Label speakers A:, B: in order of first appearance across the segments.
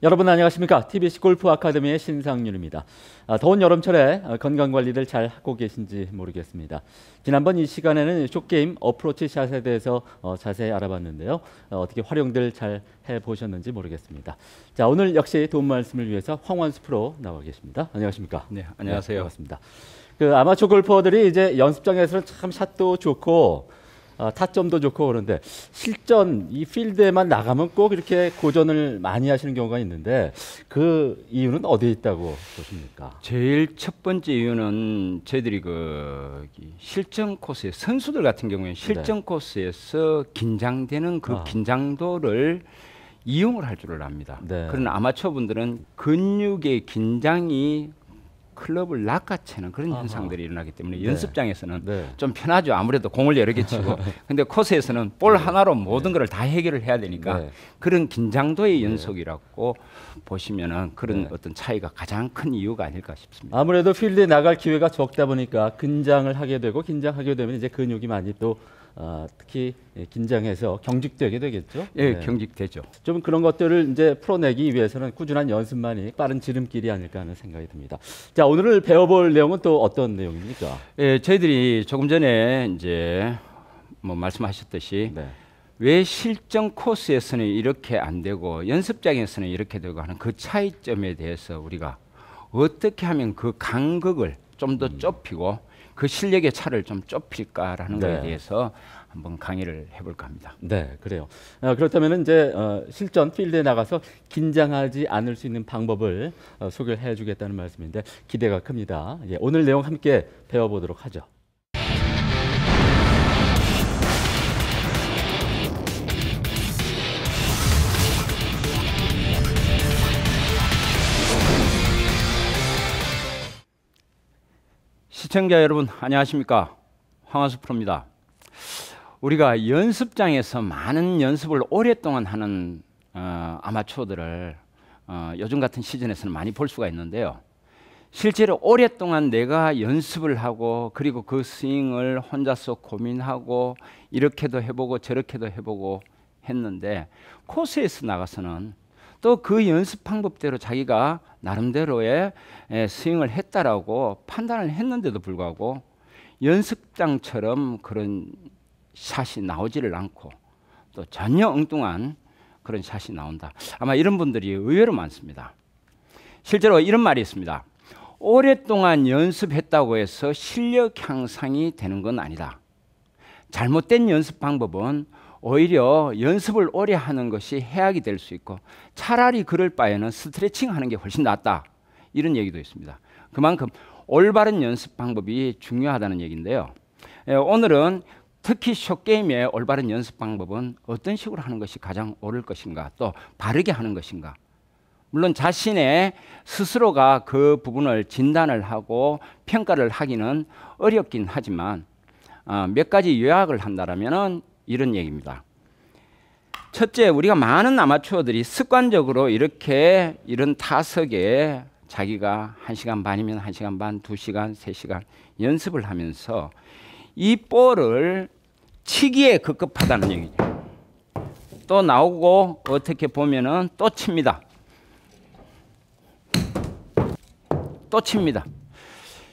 A: 여러분 안녕하십니까? TBC 골프 아카데미의 신상윤입니다. 더운 여름철에 건강 관리를 잘 하고 계신지 모르겠습니다. 지난번 이 시간에는 숏게임 어프로치 샷에 대해서 자세히 알아봤는데요. 어떻게 활용들 잘 해보셨는지 모르겠습니다. 자, 오늘 역시 도움 말씀을 위해서 황원수 프로 나와 계십니다. 안녕하십니까?
B: 네, 안녕하세요.
A: 네, 반갑습니다. 아마추어 골퍼들이 이제 연습장에서는 참 샷도 좋고 타점도 좋고 그런데 실전 이 필드에만 나가면 꼭 이렇게 고전을 많이 하시는 경우가 있는데 그 이유는 어디에 있다고 보십니까?
B: 제일 첫 번째 이유는 저희들이 실전 코스에 선수들 같은 경우에 실전 코스에서 긴장되는 그 긴장도를 이용을 할 줄을 압니다. 그러나 아마추어 분들은 근육의 긴장이 클럽을 낚아채는 그런 현상들이 일어나기 때문에 연습장에서는 좀 편하죠. 아무래도 공을 여러 개 치고. 근데 코스에서는 볼 하나로 모든 것을 다 해결을 해야 되니까 그런 긴장도의 연속이라고 보시면은 그런 어떤 차이가 가장 큰 이유가 아닐까 싶습니다.
A: 아무래도 필드에 나갈 기회가 적다 보니까 긴장을 하게 되고 긴장하게 되면 이제 근육이 많이 또 특히 긴장해서 경직되게 되겠죠.
B: 예, 경직되죠.
A: 좀 그런 것들을 이제 풀어내기 위해서는 꾸준한 연습만이 빠른 지름길이 아닐까 하는 생각이 듭니다. 자, 오늘 배워볼 내용은 또 어떤 내용입니까?
B: 예, 저희들이 조금 전에 이제 뭐 말씀하셨듯이 왜 실전 코스에서는 이렇게 안 되고 연습장에서는 이렇게 되고 하는 그 차이점에 대해서 우리가 어떻게 하면 그 간극을 좀 더 좁히고 그 실력의 차를 좀 좁힐까라는 것에 대해서 한번 강의를 해볼까 합니다.
A: 네, 그래요. 그렇다면 이제 실전 필드에 나가서 긴장하지 않을 수 있는 방법을 소개를 해주겠다는 말씀인데 기대가 큽니다. 예, 오늘 내용 함께 배워보도록 하죠.
B: 시청자 여러분 안녕하십니까? 황원수 프로입니다. 우리가 연습장에서 많은 연습을 오랫동안 하는 아마추어들을 요즘 같은 시즌에서는 많이 볼 수가 있는데요. 실제로 오랫동안 내가 연습을 하고 그리고 그 스윙을 혼자서 고민하고 이렇게도 해보고 저렇게도 해보고 했는데 코스에서 나가서는 또 그 연습 방법대로 자기가 나름대로의 스윙을 했다라고 판단을 했는데도 불구하고 연습장처럼 그런 샷이 나오지를 않고 또 전혀 엉뚱한 그런 샷이 나온다. 아마 이런 분들이 의외로 많습니다. 실제로 이런 말이 있습니다. 오랫동안 연습했다고 해서 실력 향상이 되는 건 아니다. 잘못된 연습 방법은 오히려 연습을 오래 하는 것이 해악이 될 수 있고 차라리 그럴 바에는 스트레칭 하는 게 훨씬 낫다. 이런 얘기도 있습니다. 그만큼 올바른 연습 방법이 중요하다는 얘기인데요. 오늘은 특히 숏게임의 올바른 연습 방법은 어떤 식으로 하는 것이 가장 옳을 것인가 또 바르게 하는 것인가. 물론 자신의 스스로가 그 부분을 진단을 하고 평가를 하기는 어렵긴 하지만 몇 가지 요약을 한다면 이런 얘기입니다. 첫째, 우리가 많은 아마추어들이 습관적으로 이런 타석에 자기가 1시간 반이면 1시간 반, 2시간, 3시간 연습을 하면서 이 볼을 치기에 급급하다는 얘기죠. 또 나오고 어떻게 보면은 또 칩니다. 또 칩니다.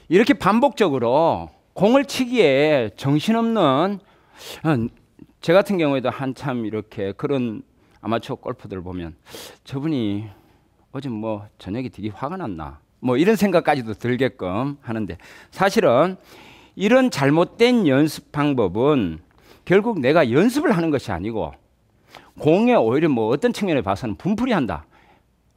B: 이렇게 반복적으로 공을 치기에 정신없는 제 같은 경우에도 한참 이렇게 그런 아마추어 골퍼들 보면 저분이 어제 뭐 저녁에 되게 화가 났나 뭐 이런 생각까지도 들게끔 하는데 사실은 이런 잘못된 연습 방법은 결국 내가 연습을 하는 것이 아니고 공에 오히려 뭐 어떤 측면에 봐서는 분풀이 한다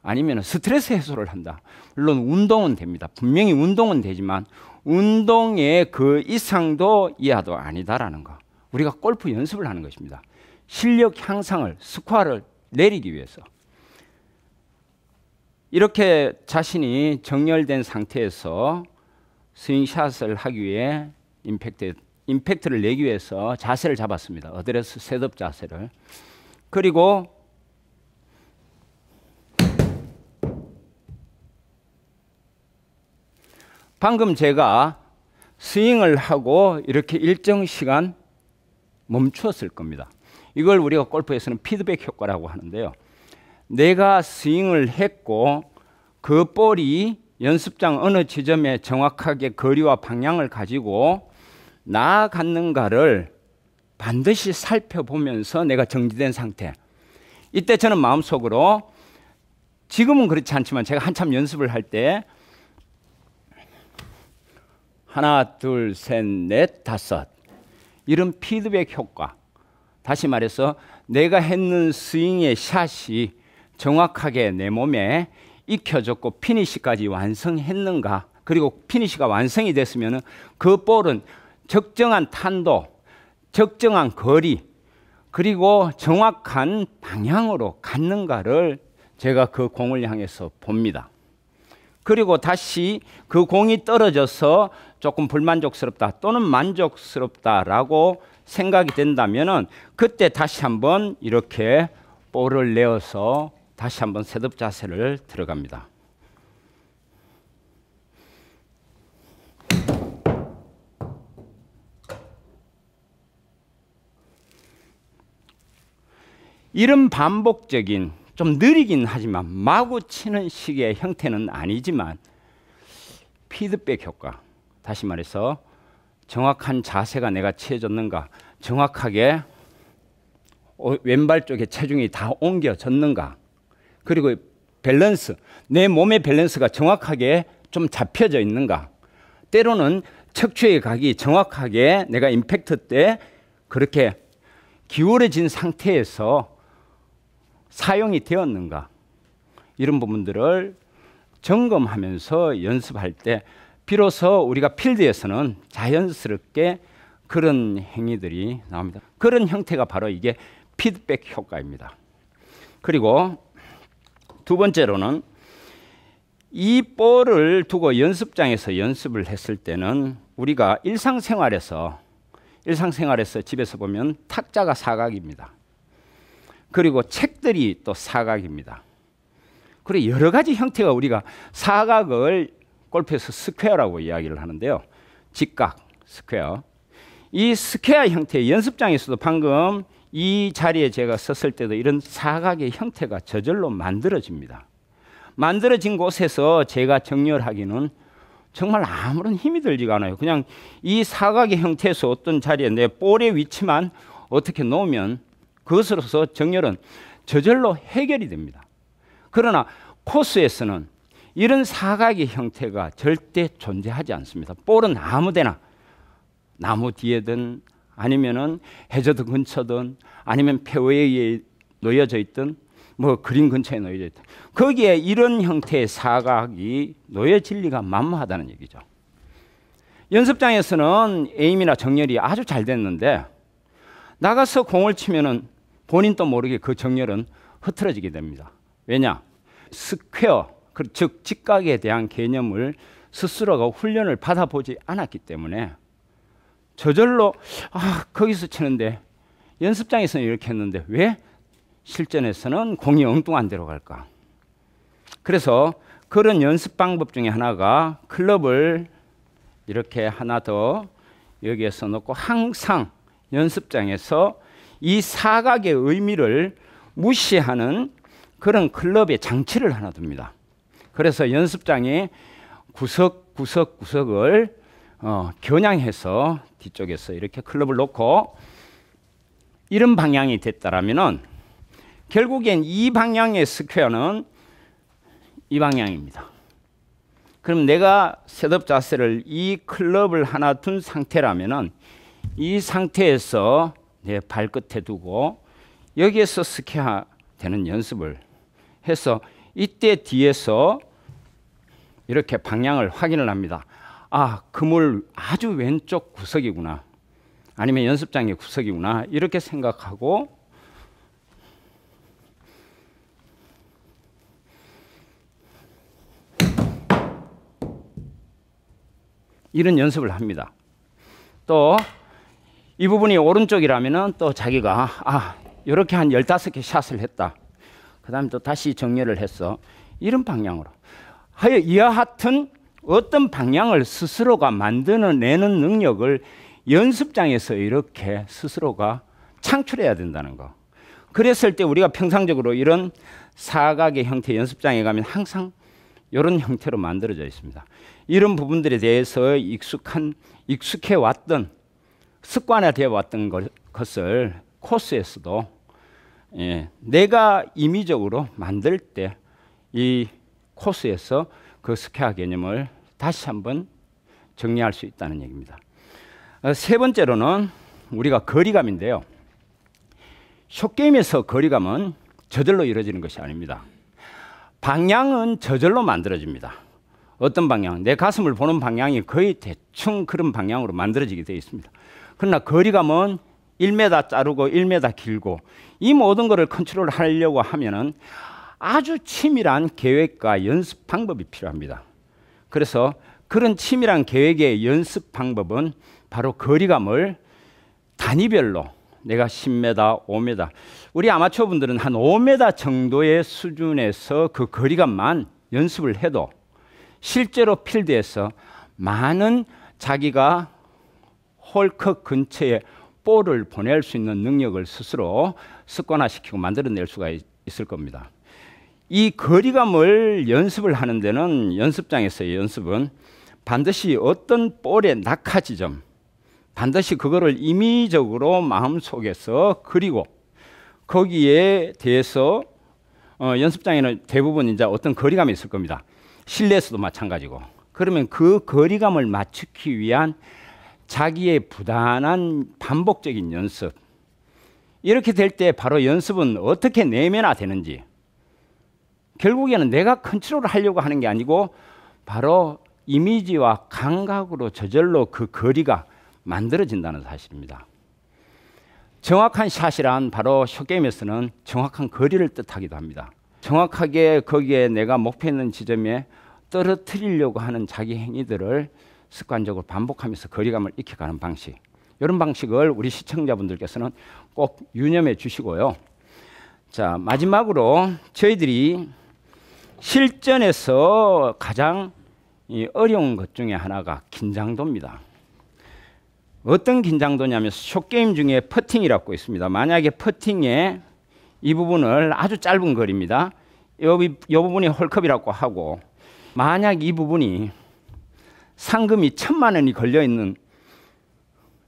B: 아니면 스트레스 해소를 한다. 물론 운동은 됩니다. 분명히 운동은 되지만 운동의 그 이상도 이하도 아니다라는 거. 우리가 골프 연습을 하는 것입니다. 실력 향상을 스코어를 내리기 위해서. 이렇게 자신이 정렬된 상태에서 스윙샷을 하기 위해 임팩트를 내기 위해서 자세를 잡았습니다. 어드레스 셋업 자세를. 그리고 방금 제가 스윙을 하고 이렇게 일정 시간 멈추었을 겁니다. 이걸 우리가 골프에서는 피드백 효과라고 하는데요. 내가 스윙을 했고 그 볼이 연습장 어느 지점에 정확하게 거리와 방향을 가지고 나아갔는가를 반드시 살펴보면서 내가 정지된 상태. 이때 저는 마음속으로, 지금은 그렇지 않지만 제가 한참 연습을 할 때 하나, 둘, 셋, 넷, 다섯, 이런 피드백 효과, 다시 말해서 내가 했는 스윙의 샷이 정확하게 내 몸에 익혀졌고 피니시까지 완성했는가, 그리고 피니시가 완성이 됐으면 그 볼은 적정한 탄도, 적정한 거리, 그리고 정확한 방향으로 갔는가를 제가 그 공을 향해서 봅니다. 그리고 다시 그 공이 떨어져서 조금 불만족스럽다 또는 만족스럽다라고 생각이 된다면은 그때 다시 한번 이렇게 볼을 내어서 다시 한번 셋업 자세를 들어갑니다. 이런 반복적인, 좀 느리긴 하지만 마구 치는 식의 형태는 아니지만 피드백 효과, 다시 말해서 정확한 자세가 내가 취해졌는가, 정확하게 왼발 쪽에 체중이 다 옮겨졌는가, 그리고 밸런스, 내 몸의 밸런스가 정확하게 좀 잡혀져 있는가, 때로는 척추의 각이 정확하게 내가 임팩트 때 그렇게 기울어진 상태에서 사용이 되었는가, 이런 부분들을 점검하면서 연습할 때 비로소 우리가 필드에서는 자연스럽게 그런 행위들이 나옵니다. 그런 형태가 바로 이게 피드백 효과입니다. 그리고 두 번째로는 이 볼을 두고 연습장에서 연습을 했을 때는 우리가 일상생활에서 집에서 보면 탁자가 사각입니다. 그리고 책들이 또 사각입니다. 그리고 여러 가지 형태가, 우리가 사각을 골프에서 스퀘어라고 이야기를 하는데요. 직각, 스퀘어. 이 스퀘어 형태의 연습장에서도 방금 이 자리에 제가 섰을 때도 이런 사각의 형태가 저절로 만들어집니다. 만들어진 곳에서 제가 정렬하기는 정말 아무런 힘이 들지가 않아요. 그냥 이 사각의 형태에서 어떤 자리에 내 볼의 위치만 어떻게 놓으면 그것으로서 정렬은 저절로 해결이 됩니다. 그러나 코스에서는 이런 사각의 형태가 절대 존재하지 않습니다. 볼은 아무데나, 나무 뒤에든 아니면은 해저드 근처든 아니면 페어웨이에 놓여져 있든 뭐 그린 근처에 놓여져 있든 거기에 이런 형태의 사각이 놓여질 리가 만무하다는 얘기죠. 연습장에서는 에임이나 정렬이 아주 잘 됐는데 나가서 공을 치면은 본인도 모르게 그 정렬은 흐트러지게 됩니다. 왜냐? 스퀘어, 즉 직각에 대한 개념을 스스로가 훈련을 받아보지 않았기 때문에 저절로 거기서 치는데 연습장에서는 이렇게 했는데 왜 실전에서는 공이 엉뚱한 데로 갈까? 그래서 그런 연습 방법 중에 하나가 클럽을 이렇게 하나 더 여기에서 놓고 항상 연습장에서 이 사각의 의미를 무시하는 그런 클럽의 장치를 하나 둡니다. 그래서 연습장의 구석구석을 겨냥해서 뒤쪽에서 이렇게 클럽을 놓고 이런 방향이 됐다라면은 결국엔 이 방향의 스퀘어는 이 방향입니다. 그럼 내가 셋업 자세를 이 클럽을 하나 둔 상태라면은 이 상태에서 내 발끝에 두고 여기에서 스퀘어 되는 연습을 해서 이때 뒤에서 이렇게 방향을 확인을 합니다. 그물 아주 왼쪽 구석이구나. 아니면 연습장의 구석이구나. 이렇게 생각하고 이런 연습을 합니다. 또 이 부분이 오른쪽이라면은 또 자기가 이렇게 한 15개 샷을 했다. 그 다음에 또 다시 정렬을 해서 이런 방향으로 하여 이와 같은 어떤 방향을 스스로가 만들어내는 능력을 연습장에서 이렇게 스스로가 창출해야 된다는 거. 그랬을 때 우리가 평상적으로 이런 사각의 형태 연습장에 가면 항상 이런 형태로 만들어져 있습니다. 이런 부분들에 대해서 익숙해 왔던 습관화되어 왔던 것을 코스에서도 내가 임의적으로 만들 때 이 코스에서 그 스퀘어 개념을 다시 한번 정리할 수 있다는 얘기입니다. 세 번째로는 우리가 거리감인데요. 숏게임에서 거리감은 저절로 이루어지는 것이 아닙니다. 방향은 저절로 만들어집니다. 어떤 방향? 내 가슴을 보는 방향이 거의 대충 그런 방향으로 만들어지게 되어 있습니다. 그러나 거리감은 1m 자르고 1m 길고 이 모든 것을 컨트롤하려고 하면은 아주 치밀한 계획과 연습 방법이 필요합니다. 그래서 그런 치밀한 계획의 연습 방법은 바로 거리감을 단위별로 내가 10m, 5m, 우리 아마추어 분들은 한 5m 정도의 수준에서 그 거리감만 연습을 해도 실제로 필드에서 많은 자기가 홀컵 근처에 볼을 보낼 수 있는 능력을 스스로 습관화시키고 만들어낼 수가 있을 겁니다. 이 거리감을 연습을 하는 데는 연습장에서의 연습은 반드시 어떤 볼의 낙하 지점, 반드시 그거를 임의적으로 마음속에서 그리고 거기에 대해서 연습장에는 대부분 이제 어떤 거리감이 있을 겁니다. 실내에서도 마찬가지고. 그러면 그 거리감을 맞추기 위한 자기의 부단한 반복적인 연습. 이렇게 될 때 바로 연습은 어떻게 내면화되는지. 결국에는 내가 컨트롤을 하려고 하는 게 아니고 바로 이미지와 감각으로 저절로 그 거리가 만들어진다는 사실입니다. 정확한 샷이란 바로 숏게임에서는 정확한 거리를 뜻하기도 합니다. 정확하게 거기에 내가 목표 있는 지점에 떨어뜨리려고 하는 자기 행위들을 습관적으로 반복하면서 거리감을 익혀가는 방식. 이런 방식을 우리 시청자분들께서는 꼭 유념해 주시고요. 자, 마지막으로 저희들이 실전에서 가장 어려운 것 중에 하나가 긴장도입니다. 어떤 긴장도냐면 숏게임 중에 퍼팅이라고 있습니다. 만약에 퍼팅의 이 부분을 아주 짧은 거리입니다. 이 부분이 홀컵이라고 하고 만약 이 부분이 상금이 1,000만 원이 걸려있는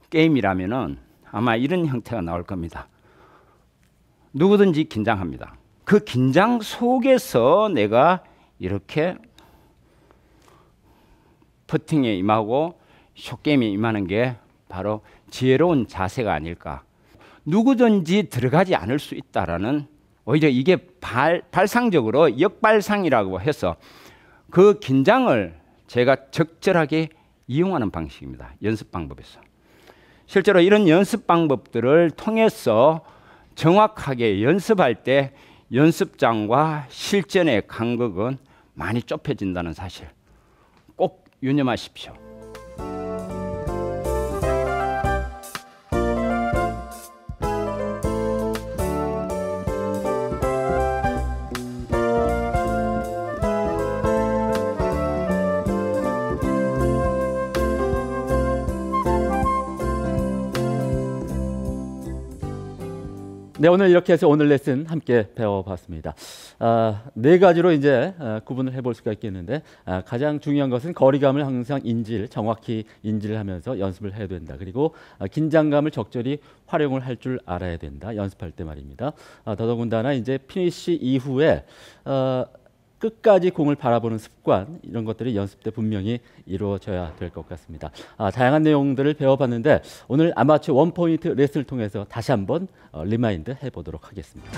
B: 게임이라면 아마 이런 형태가 나올 겁니다. 누구든지 긴장합니다. 그 긴장 속에서 내가 이렇게 퍼팅에 임하고 숏게임에 임하는 게 바로 지혜로운 자세가 아닐까. 누구든지 들어가지 않을 수 있다라는 오히려 이게 발상적으로 역발상이라고 해서 그 긴장을 제가 적절하게 이용하는 방식입니다. 연습 방법에서. 실제로 이런 연습 방법들을 통해서 정확하게 연습할 때 연습장과 실전의 간극은 많이 좁혀진다는 사실 꼭 유념하십시오.
A: 네, 오늘 이렇게 해서 오늘 레슨 함께 배워봤습니다. 네 가지로 이제 구분을 해볼 수가 있겠는데 가장 중요한 것은 거리감을 항상 정확히 인지를 하면서 연습을 해야 된다. 그리고 긴장감을 적절히 활용을 할 줄 알아야 된다. 연습할 때 말입니다. 더더군다나 이제 피니시 이후에 끝까지 공을 바라보는 습관 이런 것들이 연습 때 분명히 이루어져야 될 것 같습니다. 다양한 내용들을 배워봤는데 오늘 아마추어 원포인트 레슨을 통해서 다시 한번 리마인드 해보도록 하겠습니다.